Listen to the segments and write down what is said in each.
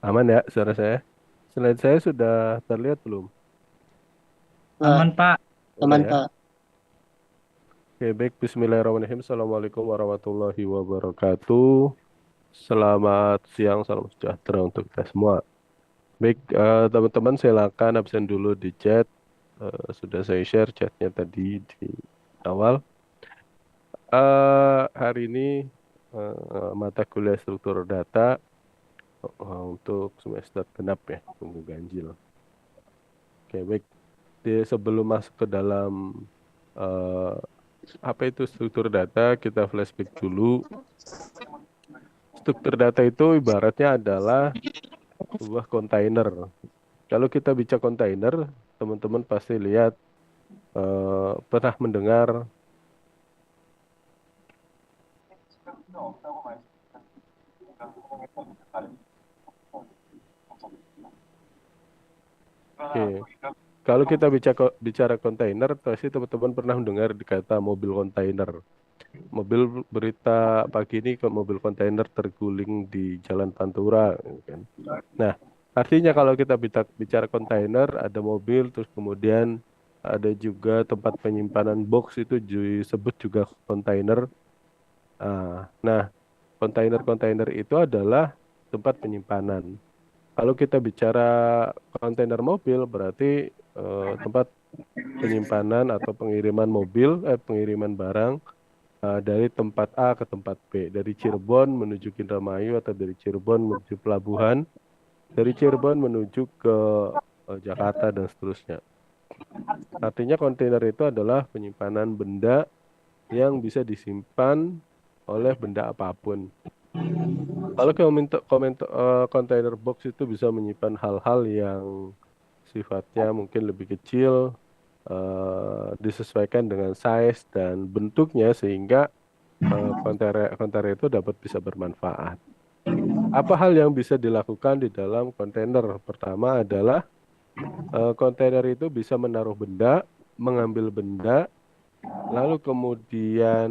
Aman ya suara saya? Slide saya sudah terlihat belum? Nah, Aman, Pak. Udah aman ya? Pak. Oke, baik. Bismillahirrahmanirrahim. Assalamualaikum warahmatullahi wabarakatuh. Selamat siang, salam sejahtera untuk kita semua. Baik, teman-teman silakan absen dulu di chat. Sudah saya share chatnya tadi di awal. Hari ini mata kuliah struktur data untuk semester genap ya, tunggu ganjil. Oke, baik. Sebelum masuk ke dalam eh, apa itu struktur data, kita flashback dulu. Struktur data itu ibaratnya adalah sebuah kontainer. Kalau kita bicara kontainer, teman-teman pasti lihat, pernah mendengar. Oke, kalau kita bicara kontainer, pasti teman-teman pernah mendengar kata mobil kontainer. Mobil berita pagi ini ke mobil kontainer terguling di Jalan Pantura, gitu kan. Nah, artinya kalau kita bicara kontainer, ada mobil, terus kemudian ada juga tempat penyimpanan box itu disebut juga kontainer. Nah, kontainer-kontainer itu adalah tempat penyimpanan. Kalau kita bicara kontainer mobil, berarti tempat penyimpanan atau pengiriman barang dari tempat A ke tempat B, dari Cirebon menuju Kintamani atau dari Cirebon menuju pelabuhan, dari Cirebon menuju ke Jakarta dan seterusnya. Artinya kontainer itu adalah penyimpanan benda yang bisa disimpan oleh benda apapun. Kalau kontainer box itu bisa menyimpan hal-hal yang sifatnya mungkin lebih kecil, disesuaikan dengan size dan bentuknya sehingga kontainer itu dapat bisa bermanfaat. Apa hal yang bisa dilakukan di dalam kontainer? Pertama adalah kontainer itu bisa menaruh benda, mengambil benda, lalu kemudian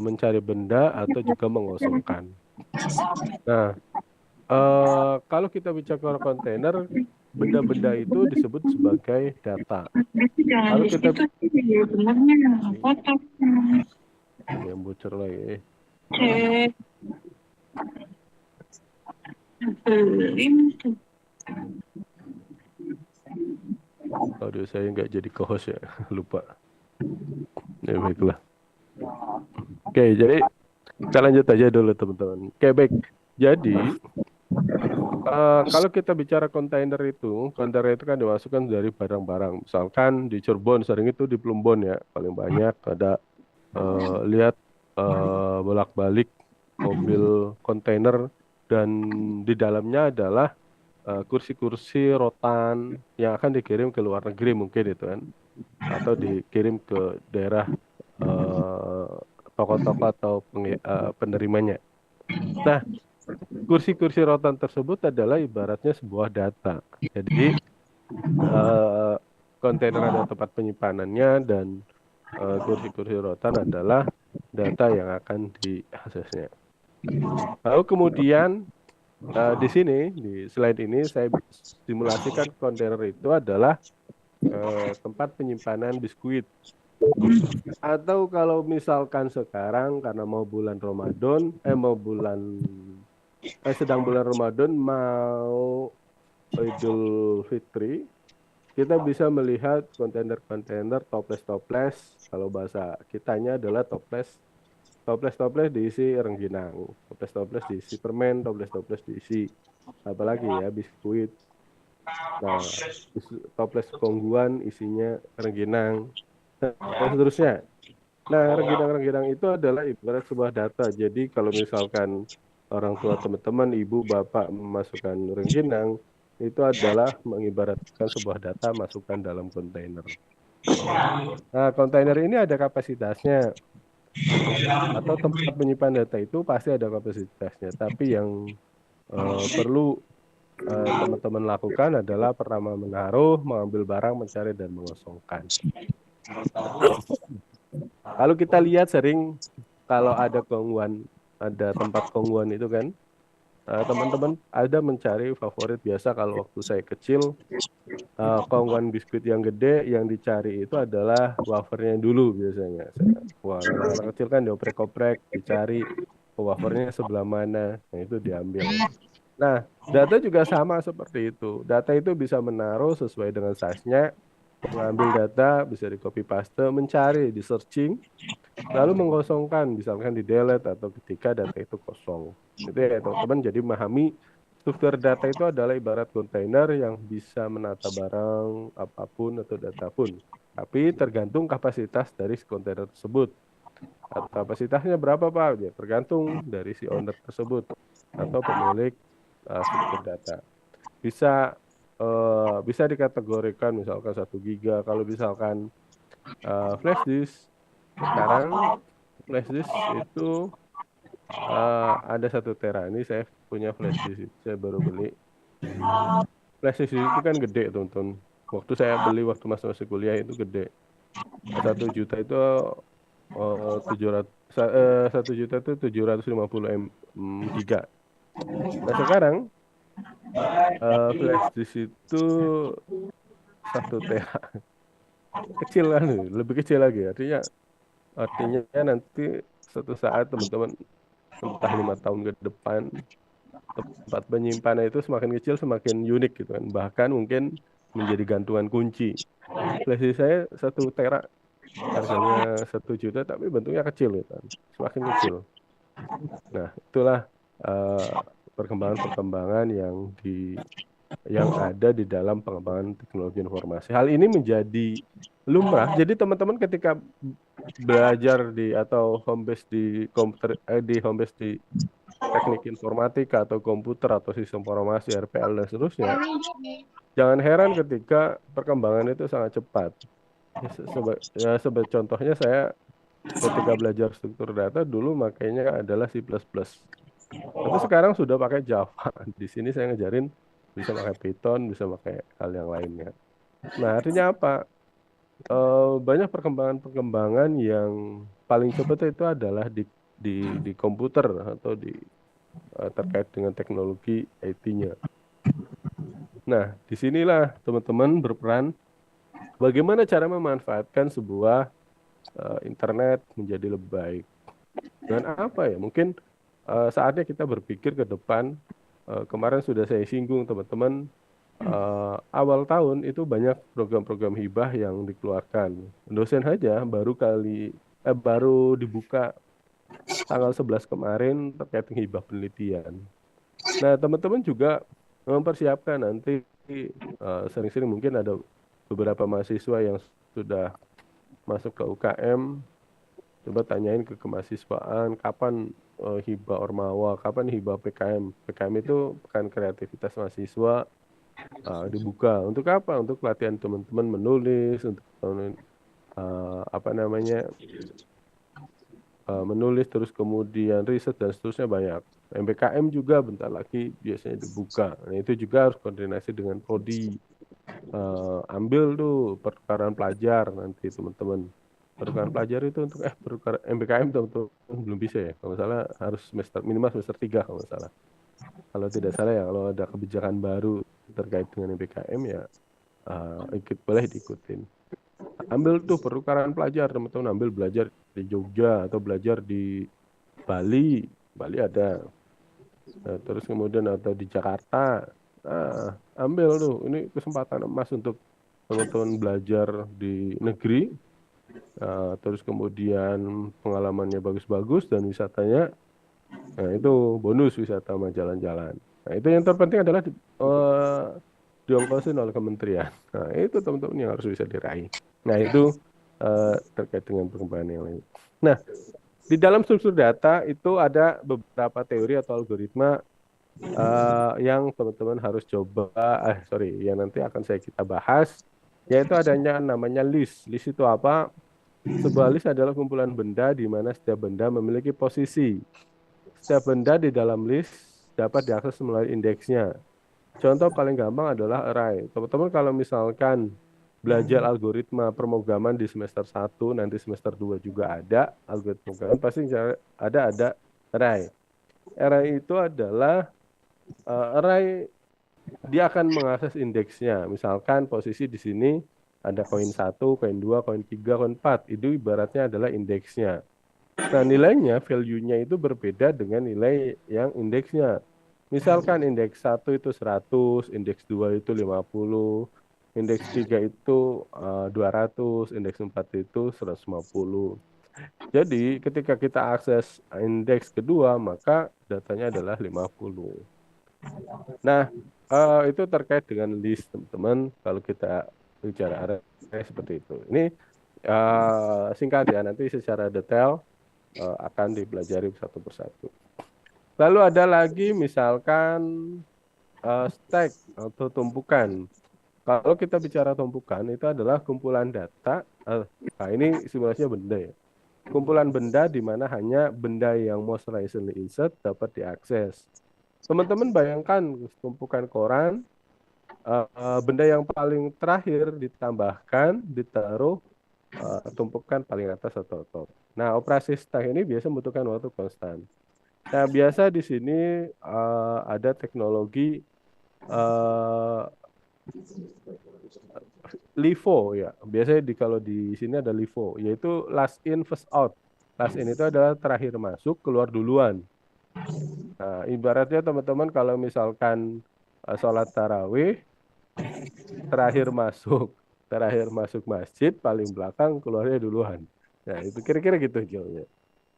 mencari benda atau juga mengosongkan. Nah, kalau kita bicara kontainer, benda-benda itu disebut sebagai data. Berarti jangan Kalau di kita situ benernya ini, kotak. ini yang bocor lagi. Cek beli Audio saya nggak jadi co-host ya, lupa. Ya baiklah. Oke, jadi kita lanjut aja dulu teman-teman. Oke, baik. Jadi kalau kita bicara kontainer itu kan dimasukkan dari barang-barang. Misalkan di Cirebon, sering itu di Plumbon ya, paling banyak ada lihat bolak-balik mobil kontainer dan di dalamnya adalah kursi-kursi rotan yang akan dikirim ke luar negeri mungkin itu kan, atau dikirim ke daerah eh, toko-toko atau penerimanya. Nah, kursi-kursi rotan tersebut adalah ibaratnya sebuah data. Jadi eh, kontainer ada tempat penyimpanannya dan kursi-kursi rotan adalah data yang akan diaksesnya. Lalu kemudian di sini di slide ini saya simulasikan kontainer itu adalah tempat penyimpanan biskuit. Atau kalau misalkan sekarang karena mau bulan Ramadan, sedang bulan Ramadan mau Idul Fitri, kita bisa melihat kontainer-kontainer toples-toples. Kalau bahasa kitanya adalah toples-toples diisi rengginang, toples-toples diisi permen, toples-toples diisi apalagi ya biskuit. Nah, toples kongguan isinya rengginang dan seterusnya. Nah, rengginang-rengginang itu adalah ibarat sebuah data. Jadi kalau misalkan orang tua teman-teman, ibu, bapak memasukkan rengginang, itu adalah mengibaratkan sebuah data masukkan dalam kontainer. Nah, kontainer ini ada kapasitasnya, atau tempat menyimpan data itu pasti ada kapasitasnya. Tapi yang perlu teman-teman lakukan adalah pertama menaruh, mengambil barang, mencari, dan mengosongkan. Kalau kita lihat sering kalau ada tempat kongguan itu kan, teman-teman ada mencari favorit biasa kalau waktu saya kecil, kongguan biskuit yang gede yang dicari itu adalah wafernya dulu biasanya. Wah, anak-anak kecil kan dioprek-oprek, dicari wafernya sebelah mana, nah itu diambil. Nah, data juga sama seperti itu. Data itu bisa menaruh sesuai dengan size-nya, mengambil data, bisa di copy paste, mencari, di searching, lalu mengosongkan, misalkan di delete atau ketika data itu kosong. Itu ya teman-teman, jadi memahami struktur data itu adalah ibarat kontainer yang bisa menata barang apapun atau data pun. Tapi tergantung kapasitas dari si kontainer tersebut. Kapasitasnya berapa Pak? Ya, tergantung dari si owner tersebut atau pemilik struktur data. Bisa bisa dikategorikan misalkan 1 GB. Kalau misalkan flash disk, sekarang flash disk itu ada 1 TB. Ini saya punya flash disk, saya baru beli. Flash disk itu kan gede teman-teman. Waktu saya beli waktu masih kuliah itu gede. 1 juta itu 700 1 juta itu 750 giga. Nah sekarang flash disk itu 1 TB kecil kan, lebih kecil lagi. Artinya nanti suatu saat teman-teman entah 5 tahun ke depan tempat penyimpanan itu semakin kecil semakin unik gitu kan. Bahkan mungkin menjadi gantungan kunci. Flash disk saya 1 TB harganya 1 juta tapi bentuknya kecil gitu kan. Semakin kecil. Nah, itulah eh, perkembangan-perkembangan yang ada di dalam pengembangan teknologi informasi. Hal ini menjadi lumrah. Jadi teman-teman ketika belajar di atau home base di komputer di home base di teknik informatika atau komputer atau sistem informasi RPL dan seterusnya, jangan heran ketika perkembangan itu sangat cepat. Contohnya saya ketika belajar struktur data dulu makanya adalah C++. Tapi sekarang sudah pakai Java. Di sini saya ngajarin bisa pakai Python, bisa pakai hal yang lainnya. Nah, artinya apa? Banyak perkembangan-perkembangan yang paling cepat itu adalah di komputer atau terkait dengan teknologi IT-nya. Nah, disinilah teman-teman berperan bagaimana cara memanfaatkan sebuah internet menjadi lebih baik. Dan apa ya? Mungkin saatnya kita berpikir ke depan. Kemarin sudah saya singgung teman-teman, awal tahun itu banyak program-program hibah yang dikeluarkan. Dosen saja baru dibuka tanggal 11 kemarin terkait dengan hibah penelitian. Nah, teman-teman juga mempersiapkan nanti sering-sering mungkin ada beberapa mahasiswa yang sudah masuk ke UKM, coba tanyain ke kemahasiswaan kapan hibah Ormawa, kapan hibah PKM. PKM itu Pekan Kreativitas Mahasiswa dibuka. Untuk apa? Untuk pelatihan teman-teman menulis, untuk apa namanya menulis, terus kemudian riset dan seterusnya banyak. MBKM juga bentar lagi biasanya dibuka. Nah, itu juga harus koordinasi dengan prodi. Ambil tuh pertukaran pelajar nanti teman-teman. Pertukaran pelajar itu untuk pertukaran MBKM teman-teman belum bisa ya. Kalau salah harus minimal semester 3 kalau nggak salah. Kalau tidak salah ya, kalau ada kebijakan baru terkait dengan MBKM ya boleh diikutin. Ambil tuh pertukaran pelajar teman-teman, ambil belajar di Jogja atau belajar di Bali. Bali ada. Terus kemudian atau di Jakarta. Nah, ambil tuh, ini kesempatan emas untuk teman-teman belajar di negeri. Terus kemudian pengalamannya bagus-bagus dan wisatanya, nah itu bonus wisata sama jalan-jalan. Nah itu yang terpenting adalah diongkosin oleh kementerian. Nah itu teman-teman yang harus bisa diraih. Nah itu terkait dengan perkembangan yang lain. Nah di dalam struktur data itu ada beberapa teori atau algoritma yang teman-teman harus coba, yang nanti akan kita bahas, yaitu adanya namanya list. List itu apa? Sebuah list adalah kumpulan benda di mana setiap benda memiliki posisi. Setiap benda di dalam list dapat diakses melalui indeksnya. Contoh paling gampang adalah array. Teman-teman kalau misalkan belajar algoritma pemrograman di semester 1, nanti semester 2 juga ada algoritma pemrograman, pasti ada array. Array itu adalah Array dia akan mengakses indeksnya. Misalkan posisi di sini ada koin satu, koin 2, koin 3, koin 4. Itu ibaratnya adalah indeksnya. Nah, nilainya, value-nya itu berbeda dengan nilai yang indeksnya. Misalkan indeks satu itu 100, indeks 2 itu 50, indeks 3 itu 200, indeks 4 itu 150. Jadi, ketika kita akses indeks kedua, maka datanya adalah 50. Nah, itu terkait dengan list, teman-teman. Kalau kita bicara array seperti itu. Ini singkat ya, nanti secara detail akan dipelajari satu persatu. Lalu ada lagi misalkan stack atau tumpukan. Kalau kita bicara tumpukan, itu adalah kumpulan data. Nah, ini simulasinya benda ya. Kumpulan benda di mana hanya benda yang most recently insert dapat diakses. Teman-teman bayangkan tumpukan koran, benda yang paling terakhir ditambahkan, ditaruh tumpukan paling atas atau top. Nah, operasi stack ini biasa membutuhkan waktu konstan. Nah, biasa di sini ada teknologi uh, LIFO ya. Biasanya kalau di sini ada LIFO, yaitu last in first out. Last in itu adalah terakhir masuk, keluar duluan. Nah, ibaratnya teman-teman kalau misalkan sholat tarawih, terakhir masuk masjid, paling belakang keluarnya duluan. Nah, itu kira-kira gitu jauhnya.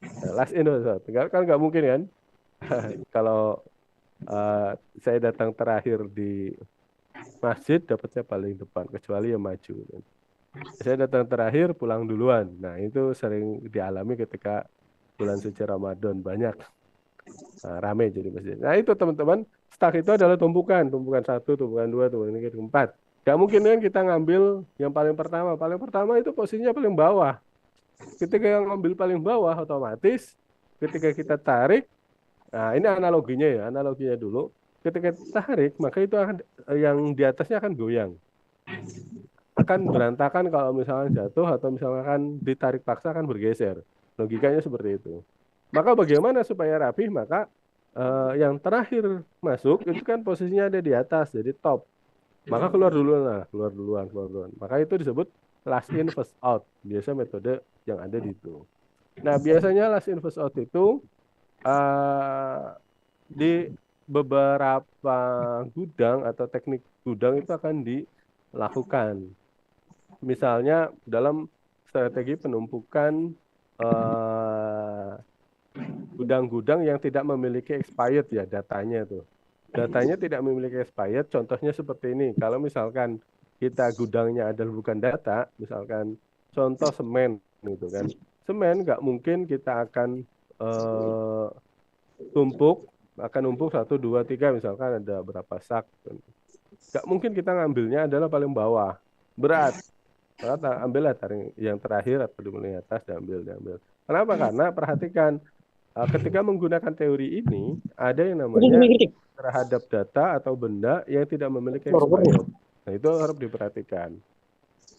Nah, last in first out. Kan nggak mungkin kan? Kalau eh, saya datang terakhir di masjid dapatnya paling depan kecuali yang maju. Saya datang terakhir pulang duluan. Nah, itu sering dialami ketika bulan suci Ramadan banyak rame jadi masjid. Nah, itu teman-teman, stack itu adalah tumpukan, tumpukan satu, tumpukan dua, tumpukan tiga, tumpukan empat. Gak mungkin kan kita ngambil yang paling pertama. Paling pertama itu posisinya paling bawah. Ketika yang ngambil paling bawah otomatis ketika kita tarik. Nah, ini analoginya ya, analoginya dulu. Ketika tarik, maka itu akan yang di atasnya akan goyang. Akan berantakan kalau misalnya jatuh atau misalkan ditarik paksa akan bergeser. Logikanya seperti itu. Maka bagaimana supaya rapi? Maka yang terakhir masuk itu kan posisinya ada di atas, jadi top. Maka keluar duluan lah, keluar duluan, keluar duluan. Maka itu disebut last in first out. Biasa metode yang ada di itu. Nah, biasanya last in first out itu eh, di beberapa gudang atau teknik gudang itu akan dilakukan. Misalnya dalam strategi penumpukan gudang-gudang yang tidak memiliki expired ya datanya tuh. Datanya tidak memiliki expired, contohnya seperti ini. Kalau misalkan kita gudangnya adalah bukan data, misalkan contoh semen gitu kan. Semen nggak mungkin kita akan eh, tumpuk, akan numpuk satu, dua, tiga, misalkan ada berapa sak. Nggak mungkin kita ngambilnya adalah paling bawah. Berat. Maka ambillah taring yang terakhir atau di paling atas, diambil. Kenapa? Karena perhatikan, ketika menggunakan teori ini, ada yang namanya terhadap data atau benda yang tidak memiliki expired. Nah, itu harus diperhatikan.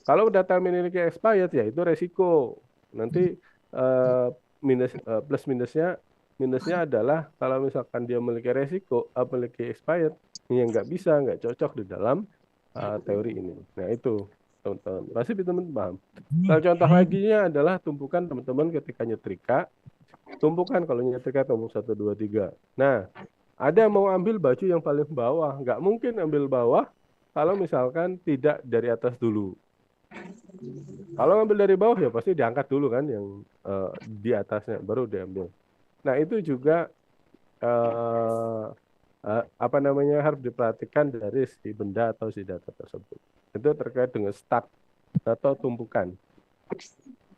Kalau data memiliki expired, ya itu resiko. Nanti plus minusnya adalah kalau misalkan dia memiliki resiko, memiliki expired, yang nggak cocok di dalam teori ini. Nah, itu teman-teman. Pasti teman-teman paham. Kalau contoh laginya adalah tumpukan teman-teman ketika nyetrika. Tumpukan kalau nyetrika tumpuk satu, dua, tiga. Nah, ada yang mau ambil baju yang paling bawah. Nggak mungkin ambil bawah kalau misalkan tidak dari atas dulu. Kalau ngambil dari bawah ya pasti diangkat dulu kan yang di atasnya, baru diambil. Nah, itu juga eh, apa namanya harus diperhatikan dari si benda atau si data tersebut. Itu terkait dengan stack atau tumpukan.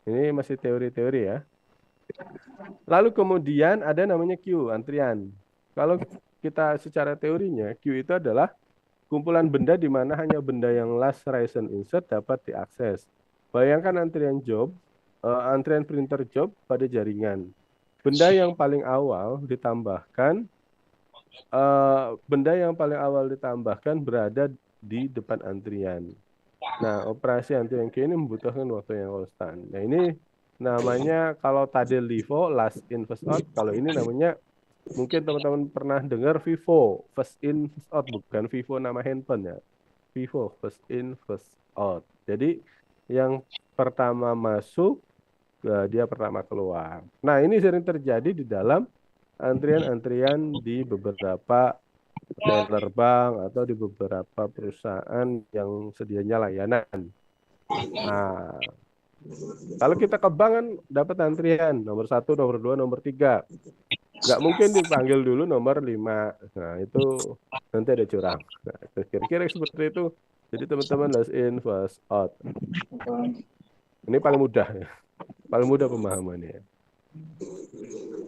Ini masih teori-teori ya. Lalu kemudian ada namanya queue, antrian. Kalau kita secara teorinya, queue itu adalah kumpulan benda di mana hanya benda yang last recent insert dapat diakses. Bayangkan antrian printer job pada jaringan. Benda yang paling awal ditambahkan berada di depan antrian. Nah, operasi antrian queue ini membutuhkan waktu yang konstan. Nah, ini namanya kalau tadi LIFO, last in first out, kalau ini namanya Mungkin teman-teman pernah dengar Vivo, first in, first out, bukan Vivo nama handphone ya. Vivo, first in, first out. Jadi yang pertama masuk, dia pertama keluar. Nah, ini sering terjadi di dalam antrian-antrian di beberapa teller bank atau di beberapa perusahaan yang sedianya layanan. Nah, kalau kita ke bank kan dapat antrian nomor satu, nomor dua, nomor tiga. Nggak mungkin dipanggil dulu nomor lima. Nah, itu nanti ada curang. Nah, itu kira-kira seperti itu. Jadi teman-teman last in, first out. Ini paling mudah ya. Paling mudah pemahamannya.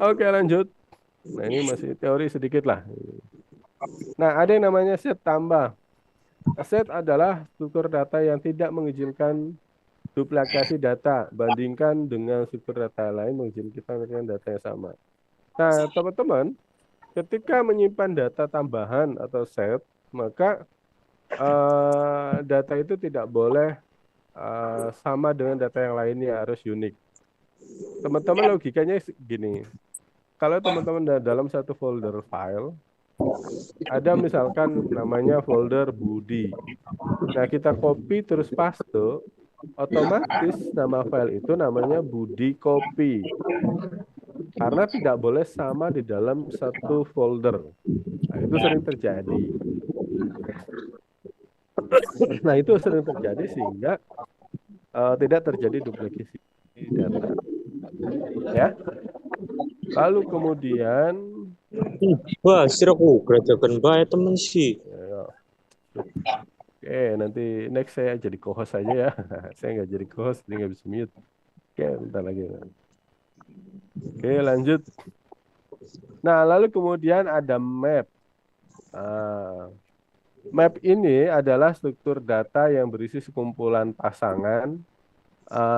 Oke, lanjut. Nah, ini masih teori sedikit lah. Nah, ada yang namanya set tambah. Set adalah struktur data yang tidak mengizinkan duplikasi data. Bandingkan dengan struktur data lain mengizinkan dengan data yang sama. Nah, teman-teman, ketika menyimpan data tambahan atau set, maka data itu tidak boleh sama dengan data yang lainnya, harus unik. Teman-teman logikanya gini, kalau teman-teman dalam satu folder file, ada misalkan namanya folder Budi. Nah, kita copy terus paste, otomatis nama file itu namanya Budi Copy. Karena tidak boleh sama di dalam satu folder. Nah, itu sering terjadi. Nah, itu sering terjadi sehingga tidak terjadi duplikasi data. Ya. Lalu kemudian, Wah, istirahat aku gerajakan baik temen sih. ya, oke, nanti next saya jadi co-host aja ya. Saya nggak jadi co-host, jadi nggak bisa mute. Oke, bentar lagi. Oke, lanjut. Nah, lalu kemudian ada map. Ah, map ini adalah struktur data yang berisi sekumpulan pasangan,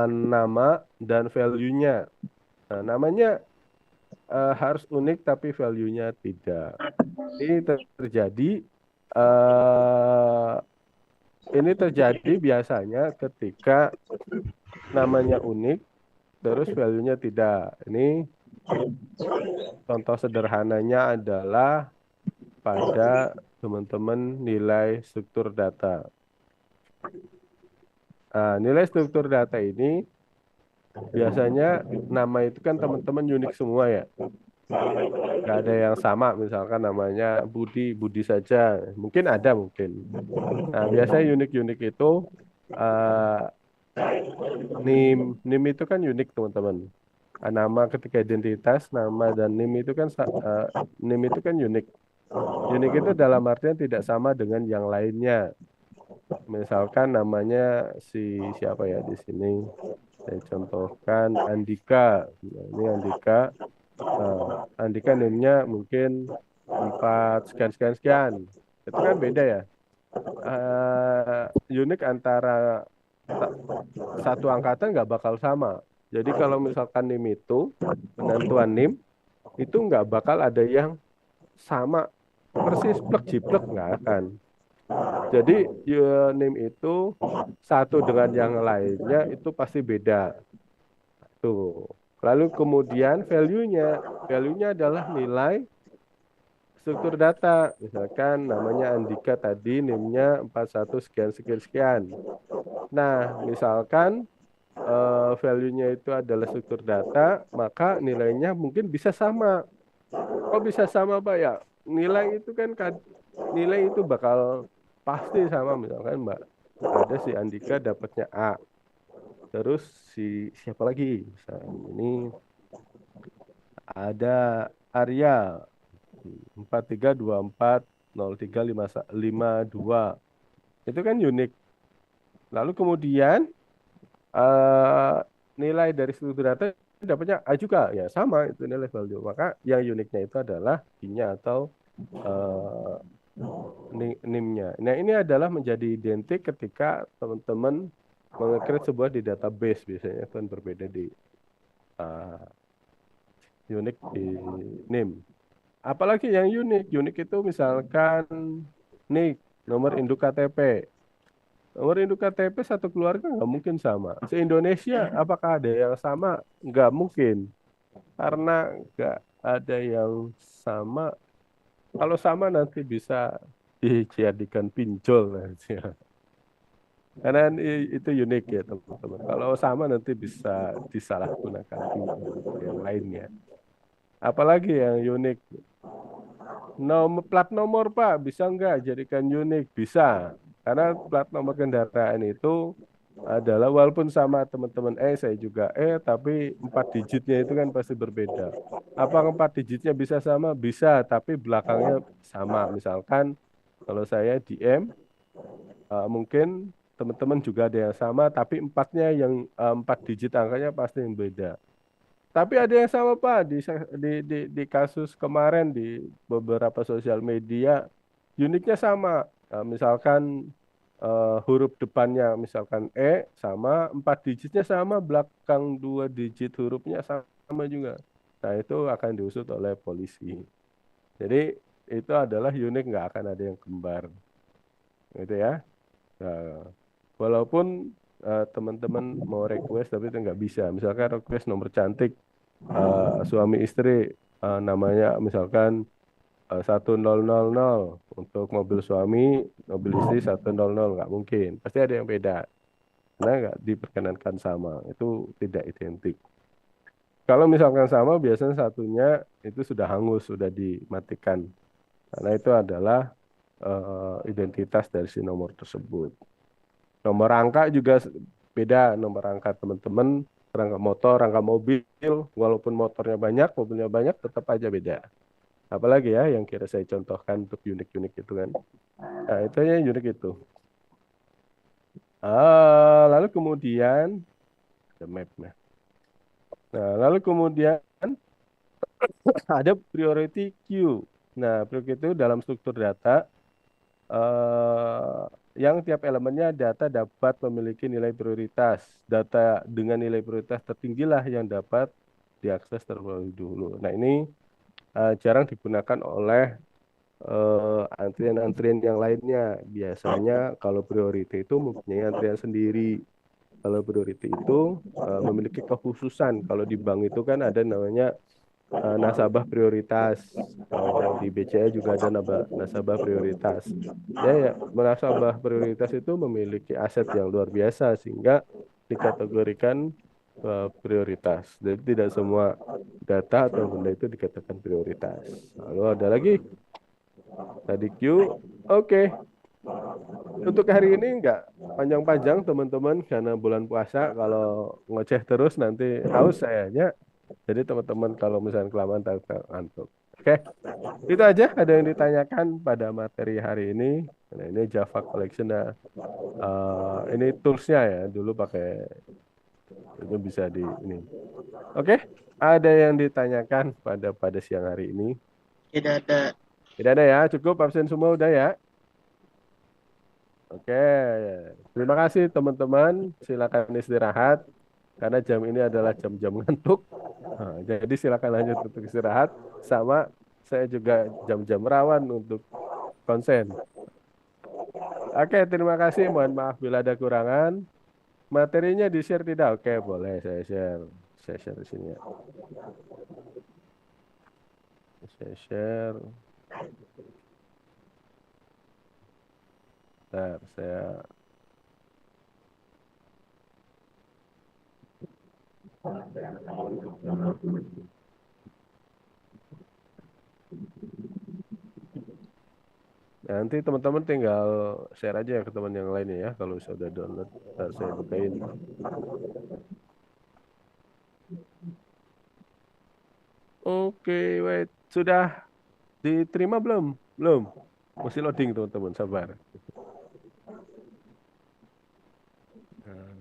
nama, dan value-nya. Nah, namanya harus unik tapi value-nya tidak. Ini terjadi eh, ini terjadi biasanya ketika namanya unik terus value-nya tidak. Ini contoh sederhananya adalah pada teman-teman nilai struktur data. Nah, nilai struktur data ini biasanya nama itu kan teman-teman unik semua ya. Nggak ada yang sama, misalkan namanya Budi, Budi saja. Mungkin ada, mungkin. Nah, biasanya unik-unik itu eh, NIM itu kan unik teman-teman. Nama ketika identitas, nama dan NIM itu kan NIM itu kan unik. Unik itu dalam artian tidak sama dengan yang lainnya. Misalkan namanya siapa ya di sini? Saya contohkan Andika. Nah, ini Andika. Andika NIM-nya mungkin 4 sekian sekian sekian. Itu kan beda ya. Unik antara satu angkatan nggak bakal sama. Jadi kalau misalkan NIM itu, penentuan NIM, itu nggak bakal ada yang sama persis plek jiplek, nggak akan. Jadi NIM itu satu dengan yang lainnya itu pasti beda. Tuh. Lalu kemudian value-nya adalah nilai struktur data. Misalkan namanya Andika tadi, NIM-nya 41 sekian sekian sekian. Nah, misalkan value-nya itu adalah struktur data, maka nilainya mungkin bisa sama. Kok bisa sama, Pak? Ya, nilai itu kan nilai itu bakal pasti sama. Misalkan Mbak, ada si Andika dapatnya A. Terus siapa lagi? Misalnya ini ada Arya 43240352. Itu kan unik. Lalu kemudian eh, nilai dari struktur data dapatnya A juga, ya sama itu nilai value. Maka yang uniknya itu adalah I-nya atau eh, NIM-nya. Nah, ini adalah menjadi identik ketika teman-teman mengecreate sebuah di database, biasanya kan berbeda di eh, unik di NIM. Apalagi yang unik? Unik itu misalkan NIK, nomor induk KTP. Nomor induk KTP satu keluarga nggak mungkin sama. Se-Indonesia apakah ada yang sama? Nggak mungkin. Karena ada yang sama. Kalau sama nanti bisa dijadikan pinjol nanti. Karena itu unik ya teman-teman. Kalau sama nanti bisa disalahgunakan pinjol untuk yang lainnya. Apalagi yang unik? Plat nomor Pak, bisa nggak jadikan unik? Bisa. Karena plat nomor kendaraan itu adalah walaupun sama teman-teman saya juga tapi 4 digitnya itu kan pasti berbeda. Apa 4 digitnya bisa sama? Bisa, tapi belakangnya sama. Misalkan kalau saya di M, mungkin teman-teman juga ada yang sama, tapi empatnya yang 4 digit angkanya pasti yang beda. Tapi ada yang sama Pak di kasus kemarin di beberapa sosial media uniknya sama. Misalkan huruf depannya misalkan sama 4 digitnya sama belakang 2 digit hurufnya sama juga. Nah itu akan diusut oleh polisi. Jadi itu adalah unik nggak akan ada yang kembar, gitu ya. Nah, walaupun teman-teman mau request tapi itu nggak bisa. Misalkan request nomor cantik suami istri namanya misalkan 1000 untuk mobil suami, mobil istri 100 nggak mungkin. Pasti ada yang beda. Karena nggak diperkenankan sama. Itu tidak identik. Kalau misalkan sama, biasanya satunya itu sudah hangus, sudah dimatikan. Karena itu adalah identitas dari si nomor tersebut. Nomor rangka juga beda. Nomor rangka teman-teman, rangka motor, rangka mobil, walaupun motornya banyak, mobilnya banyak, tetap aja beda. Apalagi ya yang kira saya contohkan untuk unik-unik itu kan. Nah, itu yang unik itu. Lalu kemudian ada mapnya. Nah, lalu kemudian ada priority queue. Nah, priority itu dalam struktur data yang tiap elemennya data dapat memiliki nilai prioritas. Data dengan nilai prioritas tertinggilah yang dapat diakses terlebih dulu. Nah, ini jarang digunakan oleh antrian-antrian yang lainnya. Biasanya kalau priority itu mempunyai antrian sendiri. Kalau priority itu memiliki kekhususan. Kalau di bank itu kan ada namanya nasabah prioritas. Kalau di BCA juga ada nasabah prioritas. Ya, nasabah prioritas itu memiliki aset yang luar biasa sehingga dikategorikan prioritas. Jadi tidak semua data atau benda itu dikatakan prioritas. Lalu ada lagi tadi Q. Oke. Untuk hari ini nggak panjang-panjang teman-teman karena bulan puasa kalau ngoceh terus nanti haus sayanya. Jadi teman-teman kalau misalnya kelamaan tak ngantuk. Oke, itu aja ada yang ditanyakan pada materi hari ini. Nah, ini Java Collection. Nah, ini toolsnya ya. Dulu pakai itu bisa di ini. Oke, ada yang ditanyakan pada siang hari ini? Tidak ada. Tidak ada ya. Cukup absen semua udah ya. Oke, terima kasih teman-teman. Silakan istirahat karena jam ini adalah jam-jam ngantuk. Nah, jadi silakan lanjut untuk istirahat. Sama saya juga jam-jam rawan untuk konsen. Oke, terima kasih. Mohon maaf bila ada kurangan. Materinya di-share tidak? Oke, boleh saya share. Saya share di sini ya. Saya share. Bentar, saya nanti teman-teman tinggal share aja ke teman yang lainnya ya. Kalau sudah download, saya bukain. Oke, wait. Sudah diterima belum? Belum. Masih loading teman-teman, sabar. Nah,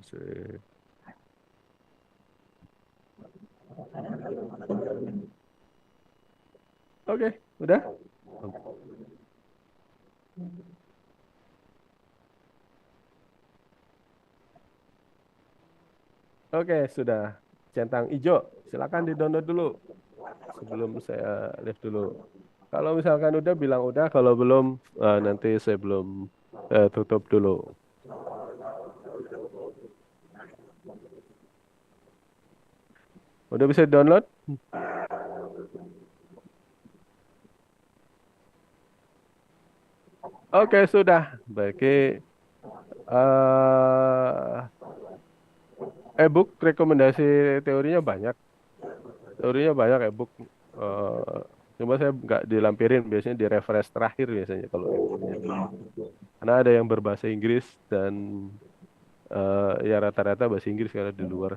Oke, udah? Oke, sudah. Centang hijau. Silakan di-download dulu sebelum saya live dulu. Kalau misalkan udah bilang udah, kalau belum nanti saya belum tutup dulu. Udah bisa download? Oke, sudah. Bagi e-book rekomendasi teorinya banyak. Teorinya banyak e-book. Eh, Cuma saya nggak dilampirin, biasanya di refresh terakhir biasanya kalau e-booknya. Karena ada yang berbahasa Inggris dan ya rata-rata bahasa Inggris karena di luar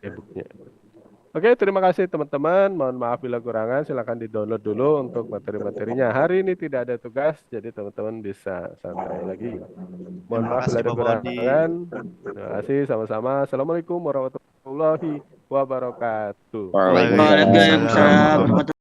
e-booknya. Oke, terima kasih teman-teman. Mohon maaf bila kurangan. Silakan di-download dulu untuk materi-materinya. Hari ini tidak ada tugas, jadi teman-teman bisa santai lagi. Mohon Terima maaf kasih bila ada Pak Bodi. kurangan. Terima kasih sama-sama. Assalamualaikum warahmatullahi wabarakatuh. Waalaikumsalam. Waalaikumsalam warahmatullahi